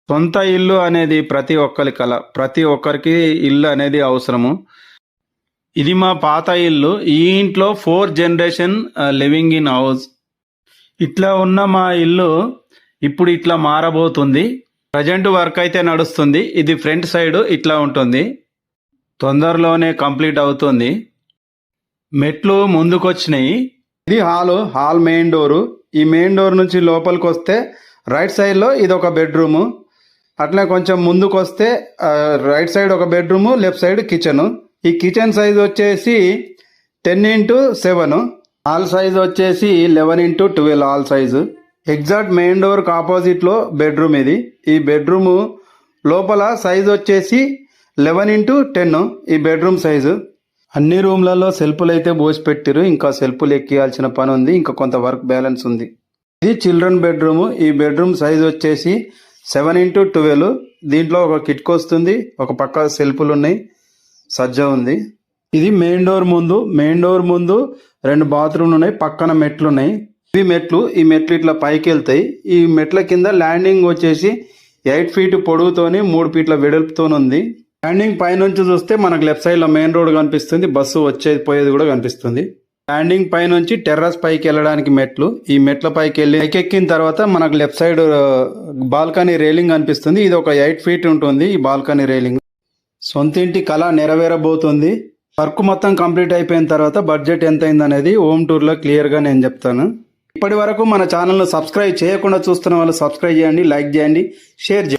సొంత ఇల్లు అనేది ప్రతి ఒక్కరి కల. ప్రతి ఒక్కరికి ఇల్లు అనేది అవసరము. ఇది మా పాత ఇల్లు. ఈ ఇంట్లో 4 జనరేషన్ లివింగ్ ఇన్ హౌస్. ఇట్లా ఉన్న మా ఇల్లు ఇప్పుడు ఇట్లా మారబోతుంది. ప్రజెంట్ వర్క్ అయితే నడుస్తుంది. ఇది ఫ్రంట్ సైడ్ ఇట్లా ఉంటుంది. తొందరలోనే కంప్లీట్ అవుతుంది. మెట్లు ముందుకొచ్చినాయి. ఇది హాల్ మెయిన్ డోరు. ఈ మెయిన్ డోర్ నుంచి లోపలికి వస్తే రైట్ సైడ్లో ఇది ఒక బెడ్రూము. అట్లా కొంచెం ముందుకు వస్తే రైట్ సైడ్ ఒక బెడ్రూము, లెఫ్ట్ సైడ్ కిచెన్. ఈ కిచెన్ సైజ్ వచ్చేసి 10x7. హాల్ సైజ్ వచ్చేసి 11x12 hall size. Exact main డోర్కి ఆపోజిట్లో బెడ్రూమ్ ఇది. ఈ బెడ్రూము లోపల సైజ్ వచ్చేసి 11x10 ఈ బెడ్రూమ్ సైజు. అన్ని రూమ్లలో సెల్ఫ్లు అయితే పోసి పెట్టిరు. ఇంకా సెల్ఫ్లు ఎక్కియాల్సిన పని ఉంది. ఇంకా కొంత వర్క్ బ్యాలెన్స్ ఉంది. ఇది చిల్డ్రన్ బెడ్రూము. ఈ బెడ్రూమ్ సైజ్ వచ్చేసి 7x12. దీంట్లో ఒక కిటికీ వస్తుంది. ఒక పక్క సెల్ఫ్లు ఉన్నాయి. సజ్జ ఉంది. ఇది మెయిన్ డోర్ ముందు. మెయిన్ డోర్ ముందు 2 బాత్రూమ్లు ఉన్నాయి. పక్కన మెట్లు ఉన్నాయి. ఇవి మెట్లు. ఈ మెట్లు ఇట్లా పైకి వెళ్తాయి. ఈ మెట్ల కింద ల్యాండింగ్ వచ్చేసి 8 ఫీట్ పొడవుతోని 3 ఫీట్ల వెడల్పుతోని ఉంది. ల్యాండింగ్ పైనుంచి చూస్తే మనకు లెఫ్ట్ సైడ్ లో మెయిన్ రోడ్ కనిపిస్తుంది. బస్సు వచ్చేది పోయేది కూడా కనిపిస్తుంది. ల్యాండింగ్ పై నుంచి టెర్రస్ పైకి వెళ్ళడానికి మెట్లు. ఈ మెట్ల పైకి వెళ్ళి ఎక్కిన తర్వాత మనకు లెఫ్ట్ సైడ్ బాల్కనీ రేలింగ్ కనిపిస్తుంది. ఇది ఒక 8 ఫీట్ ఉంటుంది ఈ బాల్కనీ రేలింగ్. సొంత ఇంటి కళ నెరవేరబోతుంది. వర్క్ మొత్తం కంప్లీట్ అయిపోయిన తర్వాత బడ్జెట్ ఎంత అయింది అనేది హోమ్ టూర్ లో క్లియర్ గా నేను చెప్తాను. ఇప్పటి వరకు మన ఛానల్ ను సబ్స్క్రైబ్ చేయకుండా చూస్తున్న వాళ్ళు సబ్స్క్రైబ్ చేయండి, లైక్ చేయండి, షేర్ చేయండి.